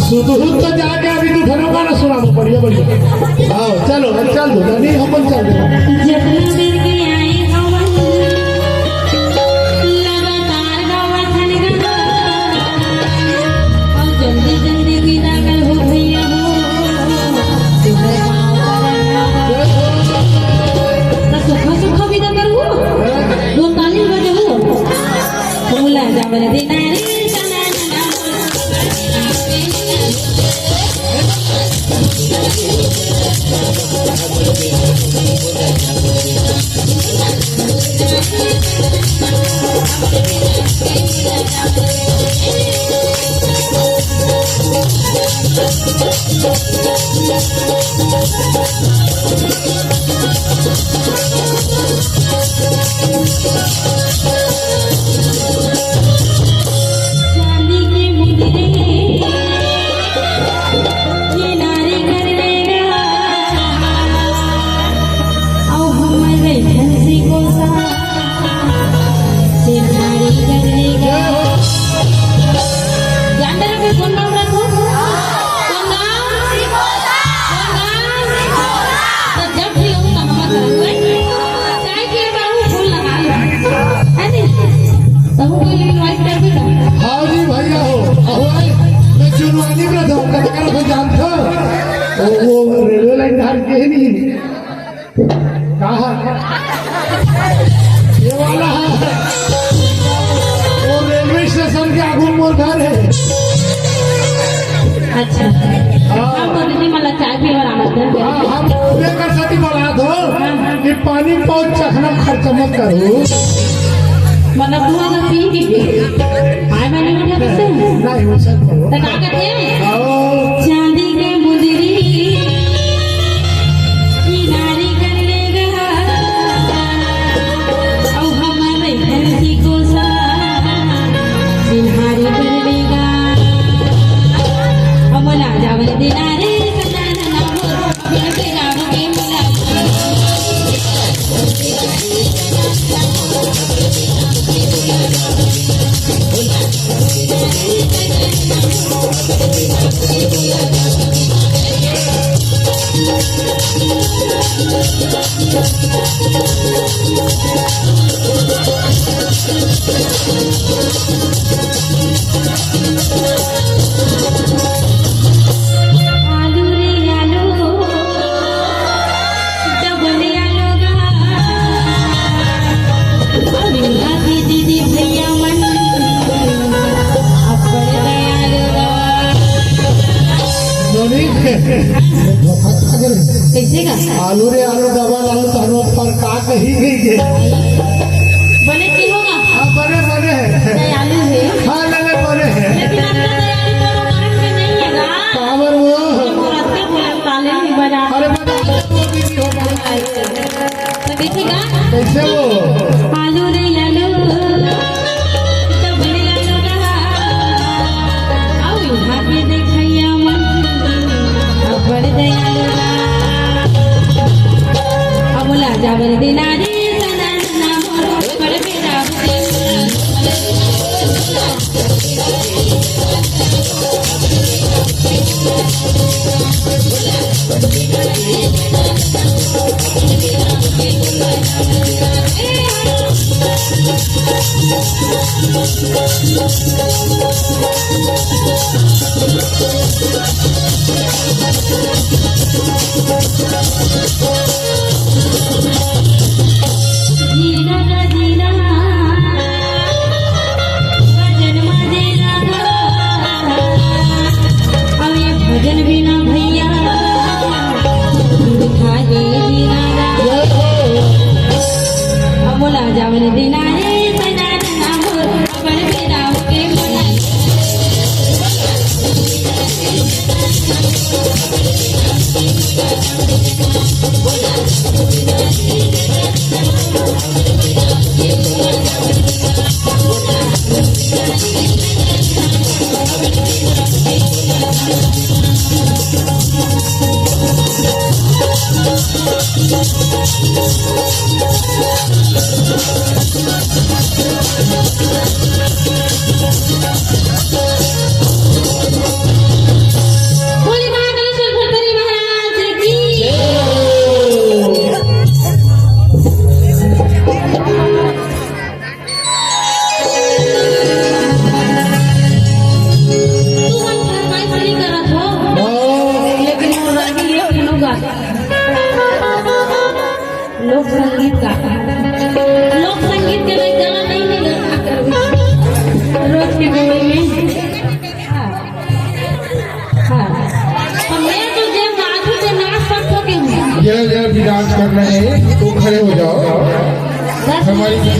सुध तो जाके अभी तू घरों का ना सुना बढ़िया बढ़िया। आओ चलो चल दो नहीं हम चल दो। रेलवे लाइन धार के नहीं कहा ये वाला वो रेलवे स्टेशन के आगू मोर घर है। अच्छा हम तो दीदी मला चाय पीवर आना था। हम बेकर साथी बोला दो कि पानी बहुत चखना खर्च मत करो मतलब दुआ ना पी के आए मैंने उठा कैसे नहीं हो सकता तो क्या कहते हैं आओ चांदी के मुंदरी की नारी कर लेगा और हमारे धरती को सा सिंहारी कर लेगा अमला जावल दिनारे सदाना नाम अपने के नाम के मुला आलू रे आलू डबल आलू तो पर का कही गई है बने की होगा हाँ बने बने नहीं आलू है हाँ लगे बने लेकिन अपना तैयारी करो कारण में नहीं है ना काबर वो मुराद के बोले ताले नहीं बजा अरे बने वो भी नहीं होगा तो देखिएगा कैसे वो आलू रे आलू तो बने आलू रहा आओ यहाँ पे देखिए मन अब बड़े दयालु अमला जावर दिनारे सदाना नाम पर मेरा जीना का जीना भजन मजेगा अब ये भजन बिना भैया दिखाए जीना अमोला जावन दिनारे सदाना नाम पर मेरा के मोला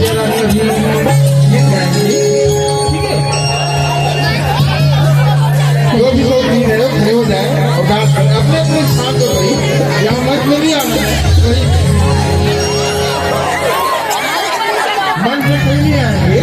जरा कभी ये गाएंगे, ठीक है? जो भी लोग नहीं रहे हो खड़े हो जाए और डांस करें अपने अपने स्थान पर भाई, यहाँ मंच में नहीं आना है, मंच में कोई नहीं आएंगे।